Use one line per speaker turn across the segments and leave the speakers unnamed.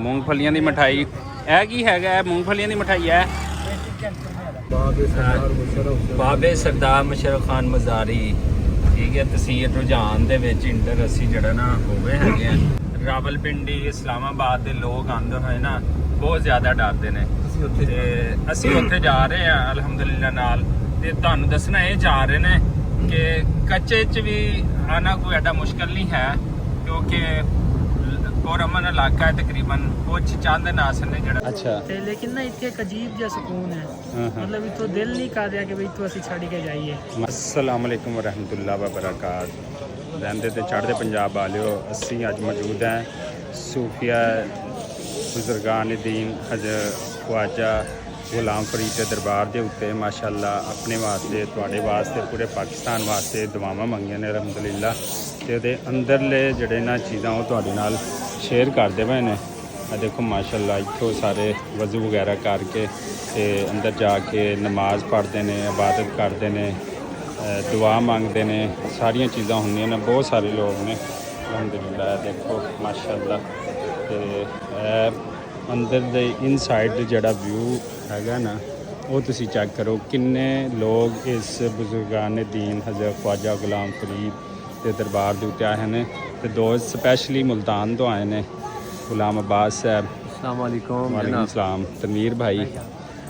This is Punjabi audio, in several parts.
मूंगफलियां दी मिठाई है की हैगा मूंगफलियां दी मिठाई है बाबे सरदार मुशर्रफ खान मज़ारी ठीक है तहसील रुझान दे विच इंटर असी जड़ा ना होवे हैगे रावलपिंडी इस्लामाबाद दे लोग आंदे होए ना बहुत ज़्यादा डरदे ने ते असी उत्थे जा रहे हैं अलहमदुलिल्लाह नाल ते तुहानू दसना ये जा रहे ने कि कच्चे च भी आना कोई एडा मुश्किल नहीं है क्योंकि पुरअमन इलाका है तकरीबन कुछ चंद नासन ने जड़ा अच्छा
ਤੇ ਲੇਕਿਨ ਨਾ ਇੱਥੇ ਇੱਕ ਅਜੀਬ ਜਿਹਾ ਸਕੂਨ ਹੈ ਮਤਲਬ ਇੱਥੋਂ ਦਿਲ ਨਹੀਂ ਕਰ ਰਿਹਾ ਕਿ ਵੀ ਇੱਥੋਂ ਅਸੀਂ ਛੱਡ ਕੇ ਜਾਈਏ
अस्सलाम वालेकुम वरहमतुल्लाह वबरकात रहंदे ते चढ़दे पंजाब वालियो असी अज मौजूद हैं सूफिया बुजुर्गान दीन हज़रत ख्वाजा गुलाम फरीद के दरबार के उत्ते माशाअल्लाह अपने वास्ते तुहाडे वास्ते पूरे पाकिस्तान वास्ते दुआवां मंगियां ने अलहमदुलिल्लाह ते ओहदे अंदरले जिहड़े ना चीज़ां वो तुहाडे नाल शेयर करदे पए ने देखो माशाअल्लाह इत्थों सारे वज़ू वगैरह करके ते अंदर जाके नमाज पढ़ते हैं इबादत करते हैं दुआ मंगते हैं सारिया चीज़ां होंदियां ने बहुत सारे लोग ने अलहमदुलिल्लाह देखो माशाअल्लाह ते अंदर दे इन साइड जड़ा व्यू हैगा ना वो तुसी चेक करो किन्ने लोग इस बुजुर्गान दीन हज़रत ख्वाजा गुलाम फरीद के दरबार के उत्ते आए हैं तो दो स्पैशली मुल्तान तो आए हैं गुलाम अब्बास साहब
अस्सलाम वालेकुम
वालेकुम सलाम तनवीर भाई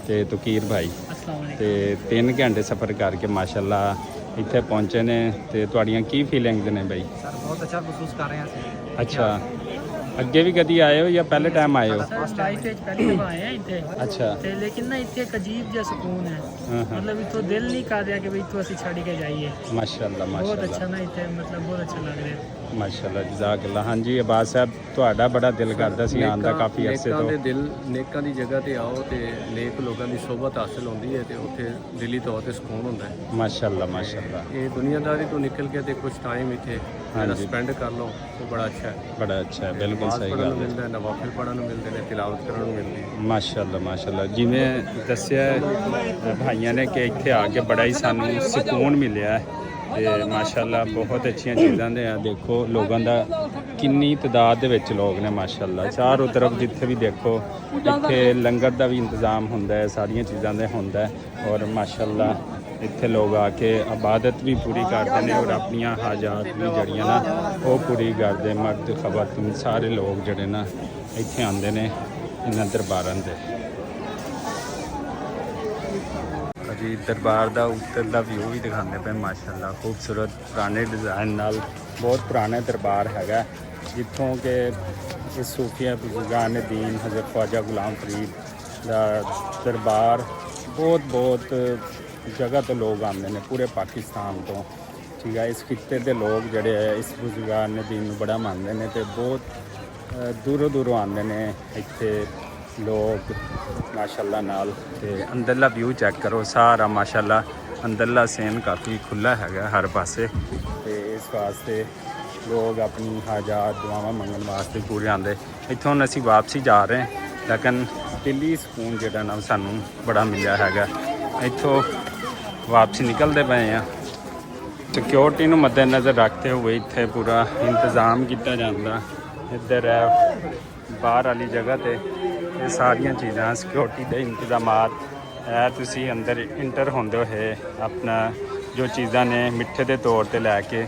ते तुकीर भाई ते 3 घंटे सफ़र करके माशाअल्लाह इत्थे पहुँचे ने ते तुहाड़ियां की फीलिंग्स ने भाई
ਸਰ ਬਹੁਤ ਅੱਛਾ ਮਹਿਸੂਸ ਕਰ ਰਹੇ ਹਾਂ ਅਸੀਂ
अच्छा ਅੱਗੇ ਵੀ ਕਦੀ ਆਏ ਹੋ ਜਾਂ ਪਹਿਲੇ ਟਾਈਮ ਆਏ ਹੋ
ਲਾਈਫ ਵਿੱਚ ਪਹਿਲੀ ਦਫਾ ਆਏ ਆ ਇੱਥੇ
ਅੱਛਾ
ਤੇ ਲੇਕਿਨ ਨਾ ਇੱਥੇ ਇੱਕ ਅਜੀਬ ਜਿਹਾ ਸਕੂਨ ਹੈ ਮਤਲਬ ਇੱਥੋਂ ਦਿਲ ਨਹੀਂ ਕਰ ਰਿਹਾ ਕਿ ਵੀ ਇੱਥੋਂ ਅਸੀਂ ਛੱਡ ਕੇ ਜਾਈਏ
ਮਾਸ਼ਾਅੱਲਾ
ਬਹੁਤ
ਮਾਸ਼ਾਅੱਲਾ
ਅੱਛਾ ਨਾ ਇੱਥੇ ਮਤਲਬ ਬਹੁਤ ਅੱਛਾ ਲੱਗ ਰਿਹਾ
ਮਾਸ਼ਾਅੱਲਾ ਜਜ਼ਾਕੱਲਾ ਹਾਂਜੀ ਅਬਾਸ ਸਾਹਿਬ ਤੁਹਾਡਾ ਬੜਾ ਦਿਲ ਕਰਦਾ ਸੀ ਆਉਣ ਦਾ ਕਾਫੀ ਅਰਸੇ
ਨੇਕਾਂ
ਤੋਂ
ਦੇ ਦਿਲ ਨੇਕਾਂ ਦੀ ਜਗ੍ਹਾ ਤੇ ਆਓ ਤੇ ਨੇਕ ਲੋਕਾਂ ਦੀ ਸੋਭਤ ਹਾਸਲ ਹੁੰਦੀ ਹੈ ਤੇ ਉੱਥੇ ਦਿਲੀ ਤੌਰ ਤੇ ਸਕੂਨ ਹੁੰਦਾ ਹੈ
ਮਾਸ਼ਾਅੱਲਾ ਮਾਸ਼ਾਅੱਲਾ
ਇਹ ਦੁਨੀਆਦਾਰੀ ਤੋਂ ਨਿਕਲ ਕੇ ਤੇ ਕੁਝ ਟਾਈਮ ਇੱਥੇ ਸਪੈਂਡ ਕਰ ਲਓ ਉਹ ਬੜਾ ਅੱਛਾ ਹੈ
ਬੜਾ ਅੱਛਾ ਹੈ ਬਿਲਕੁਲ ਸਹੀ
ਪੜ੍ਹਨ
ਗੱਲ
ਨੂੰ ਮਿਲਦਾ ਹੈ ਨਵਾਫਿਲ ਪੜ੍ਹਨ ਨੂੰ ਮਿਲਦੇ ਨੇ ਤਿਲਾਵਤ ਕਰਨ ਨੂੰ ਮਿਲਦੀ ਹੈ
ਮਾਸ਼ਾਅੱਲਾ ਮਾਸ਼ਾਅੱਲਾ ਜਿਵੇਂ ਦੱਸਿਆ ਭਾਈਆਂ ਨੇ ਕਿ ਇੱਥੇ ਆ ਕੇ ਬੜਾ ਹੀ ਸਾਨੂੰ ਸਕੂਨ ਮਿਲਿਆ ਤੇ ਮਾਸ਼ਾਅੱਲਾ ਬਹੁਤ ਅੱਛੀਆਂ ਚੀਜ਼ਾਂ ਨੇ ਆ ਦੇਖੋ ਲੋਕਾਂ ਦਾ ਕਿੰਨੀ ਤਾਦਾਦ ਦੇ ਵਿੱਚ ਲੋਕ ਨੇ ਮਾਸ਼ਾਅੱਲਾ ਚਾਰੋਂ ਤਰਫ ਜਿੱਥੇ ਵੀ ਦੇਖੋ ਇੱਥੇ ਲੰਗਰ ਦਾ ਵੀ ਇੰਤਜ਼ਾਮ ਹੁੰਦਾ ਹੈ ਸਾਰੀਆਂ ਚੀਜ਼ਾਂ ਦਾ ਹੁੰਦਾ ਹੈ ਔਰ ਮਾਸ਼ਾਅੱਲਾ ਇੱਥੇ ਲੋਕ ਆ ਕੇ ਇਬਾਦਤ ਵੀ ਪੂਰੀ ਕਰਦੇ ਨੇ ਔਰ ਆਪਣੀਆਂ ਹਾਜਾਤ ਵੀ ਜਿਹੜੀਆਂ ਨਾ ਉਹ ਪੂਰੀ ਕਰਦੇ ਮਰਦ ਖਵਾਤੀਨ ਸਾਰੇ ਲੋਕ ਜਿਹੜੇ ਨਾ ਇੱਥੇ ਆਉਂਦੇ ਨੇ ਇਹਨਾਂ ਦਰਬਾਰਾਂ ਦੇ जी दरबार का उत्तर का व्यू भी दिखाते पे माशाअल्लाह खूबसूरत पुराने डिज़ाइन नाल बहुत पुराना दरबार हैगा जितों के इस सूफिया बुजुर्गान दीन हज़रत ख्वाजा गुलाम फरीद का दरबार बहुत जगह तो लोग आते हैं पूरे पाकिस्तान तो ठीक है इस खिते के लोग जड़े इस बुजुर्गान दीन बड़ा मानते हैं तो बहुत दूरों आते हैं इत्थे लोग माशाअल्लाह नाल ते अंदरला व्यू चेक करो सारा माशाअल्लाह अंदरला सीन काफ़ी खुला हैगा हर पासे ते इस वास्ते लोग अपनी हाजात दुआवां मंगन वास्ते पूरे आते इत्थों असी वापसी जा रहे हैं लेकिन दिली सुकून जिहड़ा ना सानू बड़ा मिलिया हैगा इत्थों वापसी निकलते पे हैं सिक्योरिटी नूं मद्देनज़र रखते हुए इत्थे पूरा इंतज़ाम किया जाता इधर है बाहर वाली जगह ते ये सारिया चीज़ां सिक्योरिटी के इंतजामात है तुसी अंदर इंटर होंदे होए अपना जो चीज़ां ने मिठे के तौर पर लैके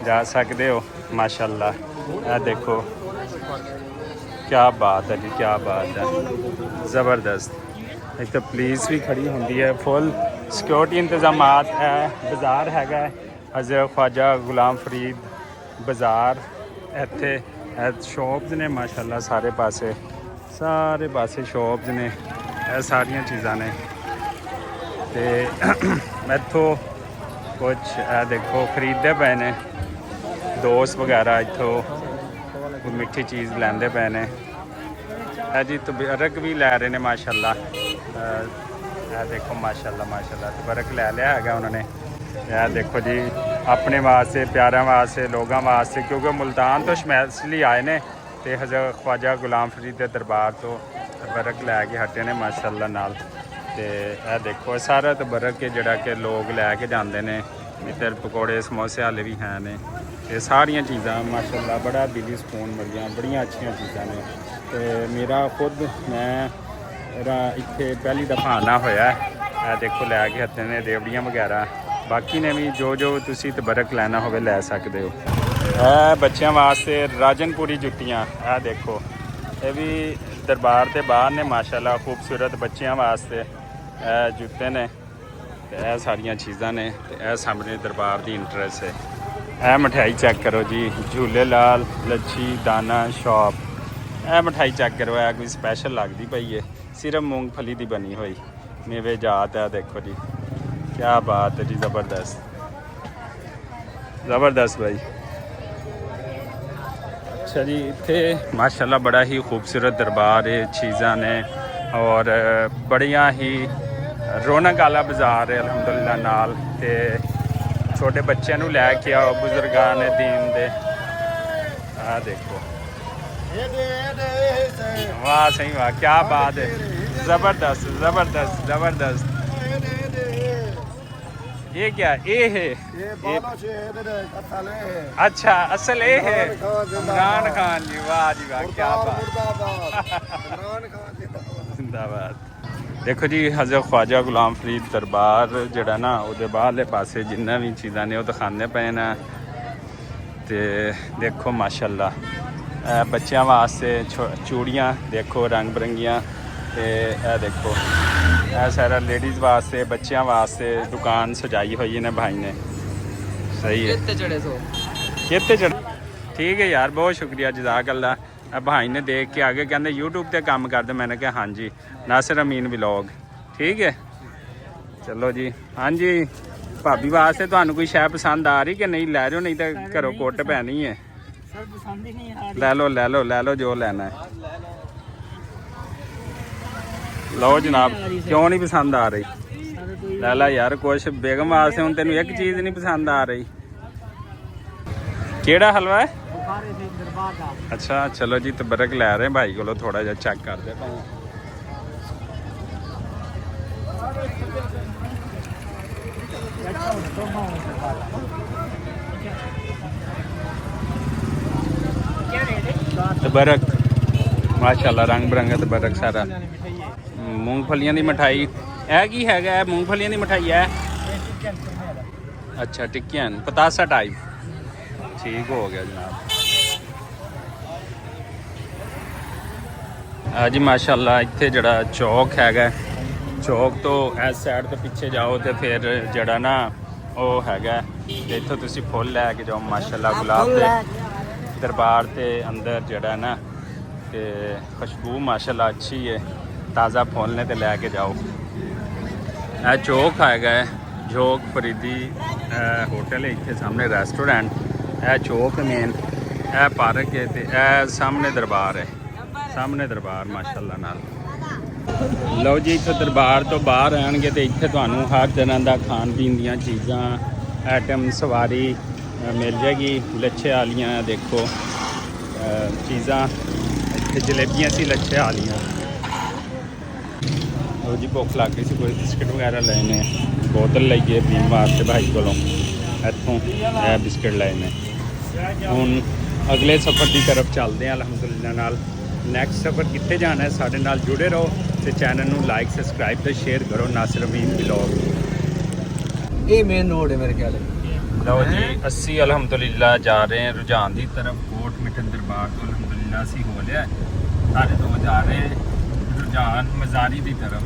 जा सकते हो माशाअल्लाह ये देखो क्या बात है जी क्या बात है ज़बरदस्त एक तो पुलिस भी खड़ी होंदी है फुल सिक्योरिटी इंतजामात है बाज़ार हैगा हज़रत ख्वाजा गुलाम फरीद बाज़ार इत्थे शॉप्स ने माशाअल्लाह सारे पासे शॉप्स ने ये सारिया चीज़ां ने ते इत्थों कुछ देखो खरीदते पे ने दोस्त वगैरह इत्थों मिठी चीज़ लैंदे पे ने जी तबरक भी लै रहे ने माशाअल्लाह देखो माशाअल्लाह माशाअल्लाह तबरक लै लिया है उन्होंने यह देखो जी अपने वास्ते प्यारों वास्ते लोगों वास्ते क्योंकि मुल्तान तो स्पैशली आए ने ते हज़रत ख्वाजा गुलाम फरीद के दरबार तो तबरक लैके हटे ने माशाअल्लाह नाल ते यह देखो सारा तबरक के जड़ा के लोग लैके जाते हैं इधर पकौड़े समोसे हाले भी हैं ने ये सारिया चीज़ां माशाअल्लाह बड़ा दिली सुकून मिलियां बड़ियां अच्छियां चीज़ां ने ਤੇ ਮੇਰਾ ਖੁਦ ਮੈਂ ਇੱਥੇ ਪਹਿਲੀ ਦਫਾ ਆਉਣਾ ਹੋਇਆ। ਇਹ ਦੇਖੋ ਲੈ ਕੇ ਹੱਥੇ ਨੇ ਰੇਵੜੀਆਂ ਵਗੈਰਾ, ਬਾਕੀ ਨੇ ਵੀ ਜੋ ਤੁਸੀਂ ਤਬਰਕ ਲੈਣਾ ਹੋਵੇ ਲੈ ਸਕਦੇ ਹੋ। ਇਹ ਬੱਚਿਆਂ ਵਾਸਤੇ ਰਾਜਨਪੁਰੀ ਜੁੱਤੀਆਂ, ਇਹ ਦੇਖੋ ਇਹ ਵੀ ਦਰਬਾਰ ਦੇ ਬਾਹਰ ਨੇ ਮਾਸ਼ਾਅੱਲਾ, ਖੂਬਸੂਰਤ ਬੱਚਿਆਂ ਵਾਸਤੇ ਇਹ ਜੁੱਤੇ ਨੇ ਤੇ ਇਹ ਸਾਰੀਆਂ ਚੀਜ਼ਾਂ ਨੇ। ਤੇ ਇਹ ਸਾਹਮਣੇ ਦਰਬਾਰ ਦੀ ਇੰਟਰਸ ਹੈ। ਇਹ ਮਠਿਆਈ ਚੈੱਕ ਕਰੋ ਜੀ, ਝੂਲੇ ਲਾਲ ਲੱਛੀ ਦਾਨਾ ਸ਼ਾਪ। ਇਹ ਮਠਿਆਈ ਚੈੱਕ ਕਰੋ, ਇਹ ਕੋਈ ਸਪੈਸ਼ਲ ਲੱਗਦੀ ਪਈ ਹੈ, ਸਿਰਫ ਮੂੰਗਫਲੀ ਦੀ ਬਣੀ ਹੋਈ ਮੇਵੇ ਜਾਤ ਹੈ। ਦੇਖੋ ਜੀ ਕਿਆ ਬਾਤ ਹੈ ਜੀ, ਜ਼ਬਰਦਸਤ ਜ਼ਬਰਦਸਤ ਭਾਈ। ਅੱਛਾ ਜੀ, ਇੱਥੇ ਮਾਸ਼ਾਅੱਲਾ ਬੜਾ ਹੀ ਖੂਬਸੂਰਤ ਦਰਬਾਰ ਹੈ, ਚੀਜ਼ਾਂ ਨੇ ਔਰ ਬੜੀਆਂ ਹੀ ਰੌਣਕ ਵਾਲਾ ਬਾਜ਼ਾਰ ਹੈ ਅਲਹਮਦੁਲਿਲਾ ਨਾਲ। ਤੇ ਛੋਟੇ ਬੱਚਿਆਂ ਨੂੰ ਲੈ ਕੇ ਆਓ, ਬਜ਼ੁਰਗਾਂ ਨੇ ਦੀਨ ਦੇ। ਆਹ ਦੇਖੋ ਵਾਹ ਸਹੀ ਵਾਹ, ਕਿਆ ਬਾਤ ਹੈ, ਜ਼ਬरदस्त ज़बरदस्त ज़बरदस्त। ये क्या ये है? अच्छा असल ये है इमरान खान जी, वाह जी वाह, क्या बात, जिंदाबाद। देखो जी हज़रत ख्वाजा गुलाम फरीद दरबार जड़ा ना ਉਹਦੇ ਬਾਹਰਲੇ ਪਾਸੇ ਜਿੰਨਾ ਵੀ ਚੀਜ਼ਾਂ ਨੇ ਉਹ ਦਿਖਾਉਂਦੇ ਪਏ ਨੇ। ਤੇ ਦੇਖੋ ਮਾਸ਼ਾਅੱਲਾ ਬੱਚਿਆਂ ਵਾਸਤੇ ਚੂੜੀਆਂ ਦੇਖੋ ਰੰਗ ਬਰੰਗੀਆਂ। ਤੇ ਇਹ ਦੇਖੋ ਇਹ ਸਾਰਾ ਲੇਡੀਜ਼ ਵਾਸਤੇ ਬੱਚਿਆਂ ਵਾਸਤੇ ਦੁਕਾਨ ਸਜਾਈ ਹੋਈ ਨੇ ਭਾਈ ਨੇ। ਸਹੀ ਹੈ, ਕਿੱਥੇ ਚੜੇ? ਠੀਕ ਹੈ ਯਾਰ, ਬਹੁਤ ਸ਼ੁਕਰੀਆ ਜਜ਼ਾਕ ਅੱਲਾ। ਭਾਈ ਨੇ ਦੇਖ ਕੇ ਆਗੇ ਕਹਿੰਦੇ YouTube ਤੇ ਕੰਮ ਕਰਦੇ। मैंने कहा हाँ जी नासिर अमीन व्लॉग, ठीक है चलो जी। हाँ जी भाभी वास्ते ਤੁਹਾਨੂੰ ਕੋਈ ਸ਼ੈ ਪਸੰਦ ਆ ਰਹੀ ਕਿ ਨਹੀਂ? ਲੈ ਜਾਓ, ਨਹੀਂ ਤਾਂ ਘਰੋਂ ਕੁੱਟ ਪੈਣੀ ਹੈ।
सर पसंद ही नहीं आ रही।
ਲੈ ਲਓ ਜੋ ਲੈਣਾ ਹੈ। ਲਓ ਜਨਾਬ, ਕਿਉਂ ਨਹੀਂ ਪਸੰਦ ਆ ਰਹੀ? ਲੈ ਲੈ ਯਾਰ ਕੁਛ ਬੇਗਮ ਵਾਸਤੇ। ਹੁਣ ਤੈਨੂੰ ਇੱਕ ਚੀਜ਼ ਨਹੀਂ ਪਸੰਦ ਆ ਰਹੀ? ਕਿਹੜਾ ਹਲਵਾ ਹੈ? ਅੱਛਾ ਚਲੋ ਜੀ, ਤਬਰਕ ਲੈ ਰਹੇ ਭਾਈ ਕੋਲੋਂ, ਥੋੜਾ ਜਿਹਾ ਚੈੱਕ ਕਰਦੇ ਭਾਈ। तबरक माशाल्लाह रंग बिरंगा तबरक सारा। मूंगफलियां दी मिठाई है की हैगा? मूंगफलियां दी मिठाई है। अच्छा टिक्कियां पतासा टाइप, ठीक हो गया जनाब। जी माशाल्लाह इत्थे जड़ा चौक हैगा, चौक तो इस साइड तो पीछे जाओ तो फिर जड़ा ना वो हैगा, इत्थों तुसी फुल लैके जाओ माशाल्लाह गुलाब दे दरबार के अंदर जड़ा ना ते खुशबू माशाल्लाह अच्छी है, ताज़ा फुल ने तो लैके जाओ। यह चौक हैगा चौक फरीदी होटल है, इत्थे सामने रेस्टोरेंट, यह चौक मेन, यह पार्क है ते यह सामने दरबार है, सामने दरबार माशाल्लाह नाल। लो जी इत्थे दरबार तो बाहर आएंगे तो इत्थे तुहानू हर तरह का खान पीन दीयां चीज़ां आइटम सवारी मिल जाएगी। लच्छे आलियां देखो चीज़ां, इत्थे जलेबियां सी लच्छे आलियां। लो जी भुख लग गई सी, कोई बिस्किट वगैरह लेने, बोतल लईए पीने वास्ते भाई कोलों, इत्थों यह बिस्किट लेने। हुण अगले सफ़र की तरफ चलते हैं अलहमदुलिल्लाह नाल। नैक्सट सफ़र कितने जाना है, साढ़े नाल जुड़े रहो तो चैनल नू लाइक सबसक्राइब तो शेयर करो। नासिर अमीन व्लॉग
ये मेन रोड है मेरे ख्याल।
लो जी अस्सी अलहमदुलिल्लाह जा रहे हैं रुझान की तरफ। कोट मिठन दरबार तो अलहमदुलिल्लाह असी हो लिया, सारे तो जा रहे हैं रुझान मज़ारी की तरफ।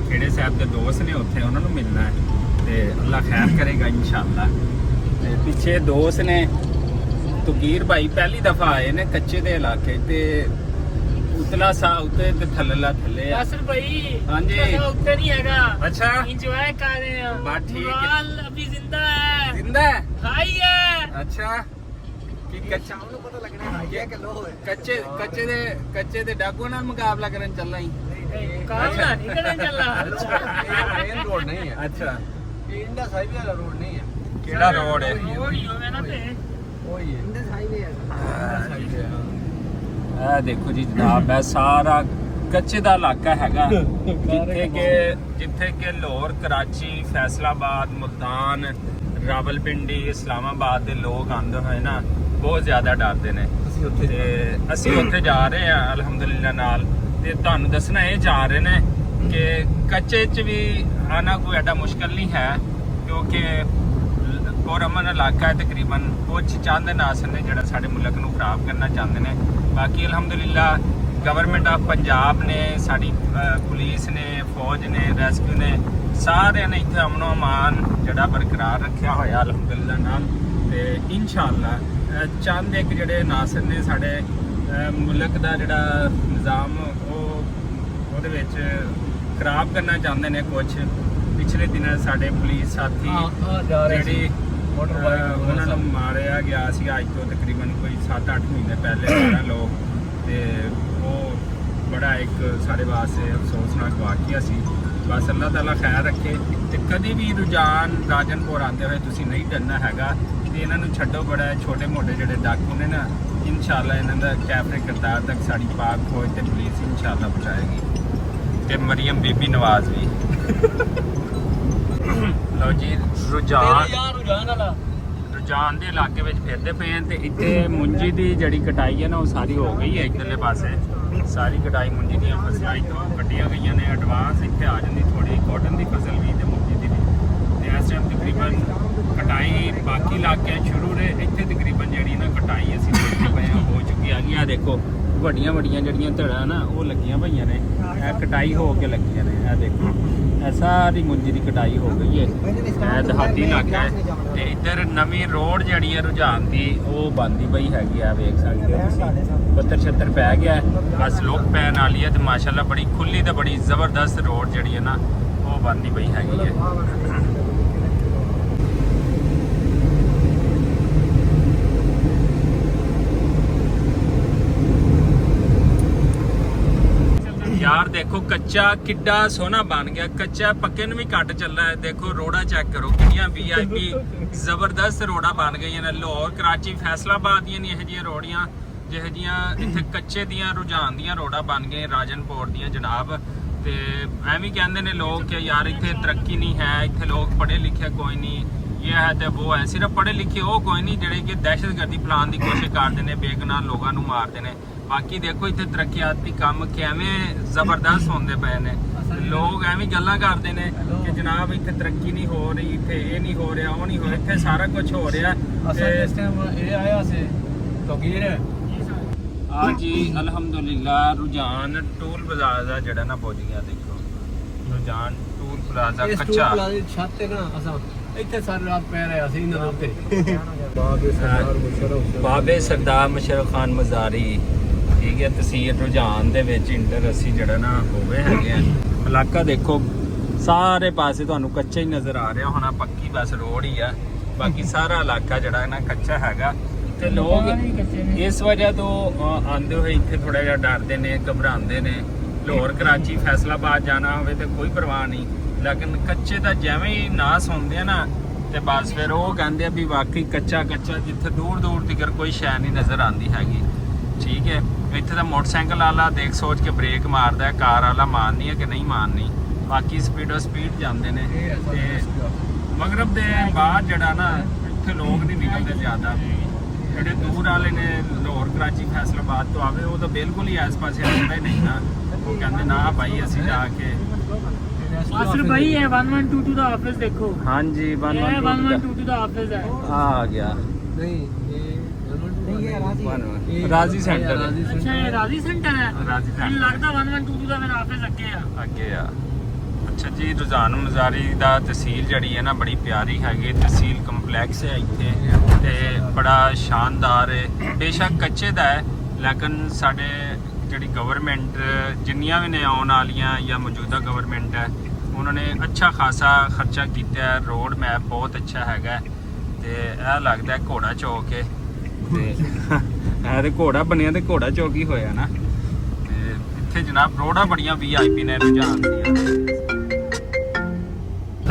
खेड़े साहब के दोस्त ने उत्थे उन्होंने मिलना है तो अल्लाह खैर करेगा इंशाअल्लाह। पिछे दोस्त ने तुकीर भाई पहली दफा आए ने कच्चे दे इलाके ते उतला सा उते ते थल्लेला थल्ले
नासिर भाई
हाँ जी
उत्ते नहीं हैगा।
अच्छा
एंजॉय कर रहे हैं,
बात ठीक है।
माल अभी जिंदा है,
जिंदा है
हाई है।
अच्छा कि कच्चा
पता लगना है कि लो है
कच्चे दे डाकू नाल मुकाबला करन चलना ही
काम ना नहीं करने चला।
मेन रोड नहीं है।
अच्छा
ये इंडस हाईवे वाला रोड नहीं है।
केड़ा रोड है?
रोड ही होवे ना पे
वही है, इंडस हाईवे है। इंडस हाईवे है।
ਇਹ ਦੇਖੋ ਜੀ ਜਨਾਬ, ਇਹ ਸਾਰਾ ਕੱਚੇ ਦਾ ਇਲਾਕਾ ਹੈਗਾ ਜਿੱਥੇ ਕਿ ਲਾਹੌਰ, ਕਰਾਚੀ, ਫੈਸਲਾਬਾਦ, ਮੁਲਤਾਨ, ਰਾਵਲਪਿੰਡੀ, ਇਸਲਾਮਾਬਾਦ ਦੇ ਲੋਕ ਆਉਂਦੇ ਹੋਏ ਨਾ ਬਹੁਤ ਜ਼ਿਆਦਾ ਡਰਦੇ ਨੇ। ਤੇ ਅਸੀਂ ਉੱਥੇ ਜਾ ਰਹੇ ਹਾਂ ਅਲਹਮਦੁਲਿਲਾ ਨਾਲ। ਤੇ ਤੁਹਾਨੂੰ ਦੱਸਣਾ ਇਹ ਜਾ ਰਹੇ ਨੇ ਕਿ ਕੱਚੇ 'ਚ ਵੀ ਆਣਾ ਕੋਈ ਐਡਾ ਮੁਸ਼ਕਲ ਨਹੀਂ ਹੈ, ਕਿਉਂਕਿ ਪੁਰਅਮਨ ਇਲਾਕਾ ਹੈ ਤਕਰੀਬਨ। ਕੁਝ ਚਾਹੁੰਦੇ ਨਾਸਰ ਨੇ ਜਿਹੜਾ ਸਾਡੇ ਮੁਲਕ ਨੂੰ ਖਰਾਬ ਕਰਨਾ ਚਾਹੁੰਦੇ ਨੇ। ਬਾਕੀ ਅਲਹਮਦੁਲਿਲਾ ਗਵਰਨਮੈਂਟ ਆਫ ਪੰਜਾਬ ਨੇ, ਸਾਡੀ ਪੁਲਿਸ ਨੇ, ਫੌਜ ਨੇ, ਰੈਸਕਿਊ ਨੇ, ਸਾਰਿਆਂ ਨੇ ਇੱਥੇ ਅਮਨੋ ਅਮਾਨ ਜਿਹੜਾ ਬਰਕਰਾਰ ਰੱਖਿਆ ਹੋਇਆ ਅਲਹਮਦੁਲਿਲਾ ਨਾਲ। ਤੇ ਇਨਸ਼ਾਅੱਲਾ ਚੰਦ ਇੱਕ ਜਿਹੜੇ ਨਾਸਰ ਨੇ ਸਾਡੇ ਮੁਲਕ ਦਾ ਜਿਹੜਾ ਨਿਜ਼ਾਮ ਉਹਦੇ ਵਿੱਚ ਖਰਾਬ ਕਰਨਾ ਚਾਹੁੰਦੇ ਨੇ। ਕੁਝ ਪਿਛਲੇ ਦਿਨਾਂ ਸਾਡੇ ਪੁਲਿਸ ਸਾਥੀ ਜਿਹੜੀ ਉਹਨਾਂ ਨੂੰ ਮਾਰਿਆ ਗਿਆ ਸੀ ਅੱਜ ਤੋਂ ਤਕਰੀਬਨ ਕੋਈ 7-8 ਮਹੀਨੇ ਪਹਿਲੇ 12 ਲੋਕ। ਤੇ ਉਹ ਬੜਾ ਇੱਕ ਸਾਡੇ ਵਾਸਤੇ ਅਫਸੋਸਨਾਕ ਵਾਕਿਆ ਸੀ। ਬਸ ਅੱਲਾਹ ਤਾਲਾ ਖੈਰ ਰੱਖੇ। ਤੇ ਕਦੀ ਵੀ ਰੁਝਾਨ ਰਾਜਨਪੁਰ ਆਉਂਦੇ ਹੋਏ ਤੁਸੀਂ ਨਹੀਂ ਡਰਨਾ ਹੈਗਾ। ਤੇ ਇਹਨਾਂ ਨੂੰ ਛੱਡੋ, ਬੜਾ ਛੋਟੇ ਮੋਟੇ ਜਿਹੜੇ ਡਾਕੂ ਨੇ ਨਾ, ਇਨਸ਼ਾਅੱਲਾ ਇਹਨਾਂ ਦਾ ਕੈਫਰੇ ਕਿਰਦਾਰ ਤੱਕ ਸਾਡੀ ਪਾਕ ਫੌਜ ਤੇ ਪੁਲਿਸ ਇਨਸ਼ਾਅੱਲਾ ਪਹੁੰਚਾਏਗੀ। ਤੇ ਮਰੀਮ ਬੀਬੀ ਨਵਾਜ਼ ਵੀ। ਲਓ ਜੀ ਰੁਝਾਨ ਦੇ ਇਲਾਕੇ ਵਿੱਚ ਫਿਰਦੇ ਪਏ ਹਾਂ। ਤੇ ਇੱਥੇ ਮੁੰਜੀ ਦੀ ਜਿਹੜੀ ਕਟਾਈ ਹੈ ਨਾ ਉਹ ਸਾਰੀ ਹੋ ਗਈ ਹੈ। ਇੱਧਰਲੇ ਪਾਸੇ ਸਾਰੀ ਕਟਾਈ ਮੁੰਜੀ ਦੀਆਂ ਫਸਲਾਂ ਇੱਥੋਂ ਕੱਟੀਆਂ ਗਈਆਂ ਨੇ। ਐਡਵਾਂਸ ਇੱਥੇ ਆ ਜਾਂਦੀ ਥੋੜੀ ਕਾਟਨ ਦੀ ਫਸਲ ਵੀ ਤੇ ਮੁੰਜੀ ਦੀ ਵੀ। ਤੇ ਇਸ ਟਾਈਮ ਤਕਰੀਬਨ ਕਟਾਈ ਬਾਕੀ ਇਲਾਕਿਆਂ ਸ਼ੁਰੂ ਨੇ, ਇੱਥੇ ਤਕਰੀਬਨ ਜਿਹੜੀ ਨਾ ਕਟਾਈ ਅਸੀਂ ਦੇਖਦੇ ਪਏ ਹਾਂ ਹੋ ਚੁੱਕੀ ਹੈਗੀ। ਆ ਦੇਖੋ ਵੱਡੀਆਂ ਵੱਡੀਆਂ ਜਿਹੜੀਆਂ ਧੜਾਂ ਨਾ ਉਹ ਲੱਗੀਆਂ ਪਈਆਂ ਨੇ, ਇਹ ਕਟਾਈ ਹੋ ਕੇ ਲੱਗੀਆਂ ਨੇ। ਇਹ ਦੇਖੋ ਇਹ ਸਾਰੀ ਮੁੰਜੀ ਦੀ ਕਟਾਈ ਹੋ ਗਈ ਹੈ। ਇਹ ਦਿਹਾਤੀ ਇਲਾਕਾ ਹੈ। ਤੇ ਇੱਧਰ ਨਵੀਂ ਰੋਡ ਜਿਹੜੀ ਹੈ ਰੁਝਾਨ ਦੀ ਉਹ ਬਣਦੀ ਪਈ ਹੈਗੀ ਆ, ਵੇਖ ਸਕਦੇ ਹੋ ਤੁਸੀਂ। ਪੱਥਰ ਛੱਤਰ ਪੈ ਗਿਆ, ਬਸ ਲੋਕ ਪੈਣ ਵਾਲੀ ਹੈ। ਤੇ ਮਾਸ਼ਾਅੱਲਾ ਬੜੀ ਖੁੱਲੀ ਤੇ ਬੜੀ ਜ਼ਬਰਦਸਤ ਰੋਡ ਜਿਹੜੀ ਹੈ ਨਾ ਉਹ ਬਣਦੀ ਪਈ ਹੈਗੀ ਹੈ। यार देखो कच्चा किड्डा सोना बन गया। कच्चा पक्के ਨੂੰ ਵੀ ਘੱਟ ਚੱਲਦਾ ਹੈ। ਦੇਖੋ ਰੋੜਾ ਚੈੱਕ ਕਰੋ ਕਿੰਨੀਆਂ VIP ਜ਼ਬਰਦਸਤ ਰੋੜਾ ਬਣ ਗਈਆਂ ਨੇ। ਲਾਹੌਰ ਕਰਾਚੀ ਫੈਸਲਾਬਾਦ ਦੀਆਂ ਨਹੀਂ ਇਹੋ ਜਿਹੀਆਂ ਰੋੜੀਆਂ ਜਿਹੋ ਜਿਹੀਆਂ ਇੱਥੇ ਕੱਚੇ ਦੀਆਂ ਰੁਝਾਨ ਦੀਆਂ ਰੋੜਾ ਬਣ ਗਏ ਰਾਜਨਪੁਰ ਦੀਆਂ ਜਨਾਬ। ਤੇ ਐਵੇਂ ਕਹਿੰਦੇ ਨੇ ਲੋਕ ਕਿ ਯਾਰ ਇੱਥੇ ਤਰੱਕੀ ਨਹੀਂ ਹੈ, ਇੱਥੇ ਲੋਕ ਪੜ੍ਹੇ ਲਿਖੇ ਕੋਈ ਨਹੀਂ, ਇਹ ਹੈ ਤੇ ਉਹ ਹੈ। ਸਿਰਫ ਪੜ੍ਹੇ ਲਿਖੇ ਉਹ ਕੋਈ ਨਹੀਂ ਜਿਹੜੇ ਕਿ ਦਹਿਸ਼ਤਗਰਦੀ ਫੈਲਾਉਣ ਦੀ ਕੋਸ਼ਿਸ਼ ਕਰਦੇ ਨੇ, ਬੇਗੁਨਾਹ ਲੋਕਾਂ ਨੂੰ ਮਾਰਦੇ ਨੇ। ਬਾਕੀ ਦੇਖੋ ਇੱਥੇ ਤਰੱਕੀਆਤੀ ਕੰਮ ਕਿਵੇਂ ਜ਼ਬਰਦਸਤ ਹੁੰਦੇ ਪਏ ਨੇ। ਲੋਕ ਐਵੇਂ ਗੱਲਾਂ ਕਰਦੇ ਨੇ ਕਿ ਜਨਾਬ ਇੱਥੇ ਤਰੱਕੀ ਨਹੀਂ ਹੋ ਰਹੀ, ਇੱਥੇ ਇਹ ਨਹੀਂ ਹੋ ਰਿਹਾ, ਉਹ ਨਹੀਂ ਹੋ ਰਿਹਾ। ਇੱਥੇ ਸਾਰਾ ਕੁਝ ਹੋ ਰਿਹਾ।
ਇਸ ਟਾਈਮ ਇਹ ਆਇਆ ਸੀ ਤਗੀਰ
ਆ ਜੀ ਅਲਹਮਦੁਲਿਲਾ ਰੁਝਾਨ ਟੂਲ ਪਲਾਜ਼ਾ ਦਾ ਜਿਹੜਾ ਨਾ ਪਹੁੰਚ ਗਿਆ। ਦੇਖੋ ਰੁਝਾਨ ਟੂਲ ਪਲਾਜ਼ਾ ਕੱਚਾ
ਛੱਤ ਤੇ ਨਾ ਅਸਾਂ ਇੱਥੇ ਸਾਰੀ ਰਾਤ ਪੈ ਰਿਹਾ ਸੀ ਇਹਨਾਂ ਉੱਤੇ।
ਬਾਬੇ ਸਰਦਾਰ ਮੁਸ਼ਰਫ ਖਾਨ ਮਜ਼ਾਰੀ, ਠੀਕ ਹੈ, ਤਹਿਸੀਲ ਰੁਝਾਨ ਦੇ ਵਿੱਚ ਇੰਟਰ ਅਸੀਂ ਜਿਹੜਾ ਨਾ ਹੋ ਗਏ ਹੈਗੇ ਆ। ਇਲਾਕਾ ਦੇਖੋ ਸਾਰੇ ਪਾਸੇ ਤੁਹਾਨੂੰ ਕੱਚਾ ਹੀ ਨਜ਼ਰ ਆ ਰਿਹਾ ਹੋਣਾ, ਪੱਕੀ ਬਸ ਰੋਡ ਹੀ ਆ। ਬਾਕੀ ਸਾਰਾ ਇਲਾਕਾ ਜਿਹੜਾ ਨਾ ਕੱਚਾ ਹੈਗਾ। ਤੇ ਲੋਕ ਇਸ ਵਜ੍ਹਾ ਤੋਂ ਆਉਂਦੇ ਹੋਏ ਇੱਥੇ ਥੋੜਾ ਜਿਹਾ ਡਰਦੇ ਨੇ, ਘਬਰਾਉਂਦੇ ਨੇ। ਲਾਹੌਰ ਕਰਾਚੀ ਫੈਸਲਾਬਾਦ ਜਾਣਾ ਹੋਵੇ ਤੇ ਕੋਈ ਪਰਵਾਹ ਨਹੀਂ, ਲੇਕਿਨ ਕੱਚੇ ਦਾ ਜਿਵੇਂ ਹੀ ਨਾਂ ਸੁਣਦੇ ਆ ਨਾ ਤੇ ਬਸ ਫਿਰ ਉਹ ਕਹਿੰਦੇ ਆ ਵੀ ਵਾਕਈ ਕੱਚਾ ਕੱਚਾ, ਜਿੱਥੇ ਦੂਰ ਦੂਰ ਤੱਕ ਕੋਈ ਸ਼ੈ ਨਹੀਂ ਨਜ਼ਰ ਆਉਂਦੀ ਹੈਗੀ। ਠੀਕ ਹੈ, ਇੱਥੇ ਤਾਂ ਮੋਟਰਸਾਈਕਲ ਵਾਲਾ ਦੇਖ ਸੋਚ ਕੇ ਬ੍ਰੇਕ ਮਾਰਦਾ ਹੈ, ਕਾਰ ਵਾਲਾ ਮਾਰਨੀ ਹੈ ਕਿ ਨਹੀਂ ਮਾਰਨੀ। ਬਾਕੀ ਸਪੀਡੋ ਸਪੀਡ ਜਾਂਦੇ ਨੇ। ਤੇ ਮਗਰਬ ਦੇ ਬਾਅਦ ਜਿਹੜਾ ਨਾ ਇੱਥੇ ਲੋਕ ਨਹੀਂ ਨਿਕਲਦੇ ਜ਼ਿਆਦਾ। ਜਿਹੜੇ ਦੂਰ ਵਾਲੇ ਨੇ ਲਾਹੌਰ ਕਰਾਚੀ ਫੈਸਲਾਬਾਦ ਤੋਂ ਆਵੇ ਉਹ ਤਾਂ ਬਿਲਕੁਲ ਹੀ ਇਸ ਪਾਸੇ ਆਉਂਦਾ ਹੀ ਨਹੀਂ ਨਾ। ਉਹ ਕਹਿੰਦੇ ਨਾ ਭਾਈ ਅਸੀਂ ਜਾ ਕੇ
ਅਸਰ ਭਾਈ ਹੈ 1122 ਦਾ ਆਫਿਸ ਦੇਖੋ।
ਹਾਂਜੀ
1122 ਦਾ ਆਫਿਸ ਹੈ।
ਆ ਗਿਆ
ਨਹੀਂ
ਰਾਜ਼ੀ ਸੈਂਟਰ।
ਅੱਛਾ ਇਹ ਰਾਜ਼ੀ ਸੈਂਟਰ ਹੈ।
ਰਾਜ਼ੀ
ਮੈਨੂੰ ਲੱਗਦਾ 1122 ਦਾ ਮੇਰਾ ਆਫਿਸ ਅੱਗੇ ਆ।
ਅੱਛਾ ਜੀ ਰੁਝਾਨ ਮਜ਼ਾਰੀ ਦਾ ਤਹਿਸੀਲ ਜਿਹੜੀ ਹੈ ਨਾ ਬੜੀ ਪਿਆਰੀ ਹੈਗੀ। ਤਹਿਸੀਲ ਕੰਪਲੈਕਸ ਹੈ ਇੱਥੇ ਤੇ ਬੜਾ ਸ਼ਾਨਦਾਰ ਹੈ। ਬੇਸ਼ੱਕ ਕੱਚੇ ਦਾ ਹੈ ਲੇਕਿਨ ਸਾਡੇ ਜਿਹੜੀ ਗਵਰਨਮੈਂਟ ਜਿੰਨੀਆਂ ਵੀ ਨੇ ਆਉਣ ਵਾਲੀਆਂ ਜਾਂ ਮੌਜੂਦਾ ਗਵਰਨਮੈਂਟ ਹੈ ਉਹਨਾਂ ਨੇ ਅੱਛਾ ਖਾਸਾ ਖਰਚਾ ਕੀਤਾ ਹੈ। ਰੋਡ ਮੈਪ ਬਹੁਤ ਅੱਛਾ ਹੈਗਾ ਤੇ ਇਹ ਲੱਗਦਾ ਘੋੜਾ ਚੌਕ ਹੈ। ਤੇ ਇਹ ਤੇ ਘੋੜਾ ਬਣਿਆ ਤੇ ਘੋੜਾ ਚੌਕ ਹੀ ਹੋਇਆ ਨਾ। ਤੇ ਇੱਥੇ ਜਨਾਬ ਰੋਡਾਂ ਬੜੀਆਂ VIP ਨੇ ਰੁਝਾਨ ਦੀਆਂ।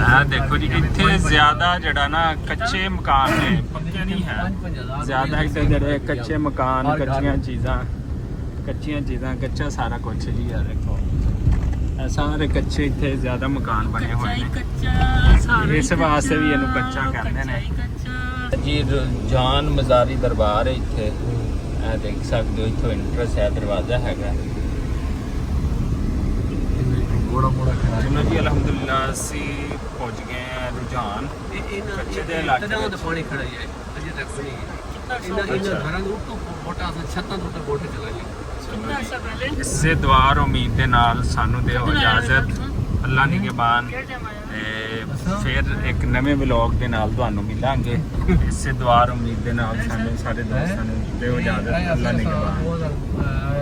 ਇਹ ਦੇਖੋ ਜੀ ਇੱਥੇ ਜ਼ਿਆਦਾ ਜਿਹੜਾ ਨਾ ਕੱਚੇ ਮਕਾਨ ਨੇ, ਪੱਕੇ ਨਹੀਂ ਹੈ ਜ਼ਿਆਦਾ। ਇੱਥੇ ਜਿਹੜੇ ਕੱਚੇ ਮਕਾਨ, ਕੱਚੀਆਂ ਚੀਜ਼ਾਂ ਕੱਚਾ ਸਾਰਾ ਕੁਝ ਜੀ। ਆ ਦੇਖੋ ਇਹ ਸਾਰੇ ਕੱਚੇ ਇੱਥੇ ਜ਼ਿਆਦਾ ਮਕਾਨ ਬਣੇ ਹੋਏ ਨੇ। ਇਸ ਵਾਸਤੇ ਵੀ ਇਹਨੂੰ ਕੱਚਾ ਕਹਿੰਦੇ ਨੇ। ਜੀ ਰੁਝਾਨ ਮਜ਼ਾਰੀ ਦਰਬਾਰ ਹੈ ਇੱਥੇ, ਇਹ ਦੇਖ ਸਕਦੇ ਹੋ ਇੱਥੋਂ ਇੰਟਰਸ ਹੈ, ਦਰਵਾਜ਼ਾ ਹੈਗਾ। ਚਲੋ ਜੀ ਅਲਹਮਦੁਲਿਲਾ ਅਸੀਂ ਪਹੁੰਚ ਗਏ ਹਾਂ ਰੁਝਾਨ। ਕੱਚੇ ਦੇ ਇਲਾਕੇ ਵਿੱਚ
ਪਾਣੀ ਖੜਾ ਹੈ ਅਜੇ ਤੱਕ ਨਹੀਂ ਇਹਨਾਂ ਘਰਾਂ ਦੇ ਉੱਤੋਂ ਮੋਟਾ ਛੱਤਾਂ ਤੋਂ ਉੱਤੇ ਬੋਟ ਚਲਾਈ।
ਇਸੇ ਦੁਆ ਔਰ ਉਮੀਦ ਦੇ ਨਾਲ ਸਾਨੂੰ ਦਿਓ ਇਜਾਜ਼ਤ, ਅੱਲਾ ਨਿਗਹਿਬਾਨ। ਤੇ ਫਿਰ ਇੱਕ ਨਵੇਂ ਵਲੌਗ ਦੇ ਨਾਲ ਤੁਹਾਨੂੰ ਮਿਲਾਂਗੇ। ਇਸੇ ਦੁਆ ਔਰ ਉਮੀਦ ਦੇ ਨਾਲ ਸਾਨੂੰ ਸਾਰੇ ਦੋਸਤਾਂ ਨੂੰ ਦਿਓ ਇਜਾਜ਼ਤ, ਅੱਲਾ ਨਿਗਹਿਬਾਨ।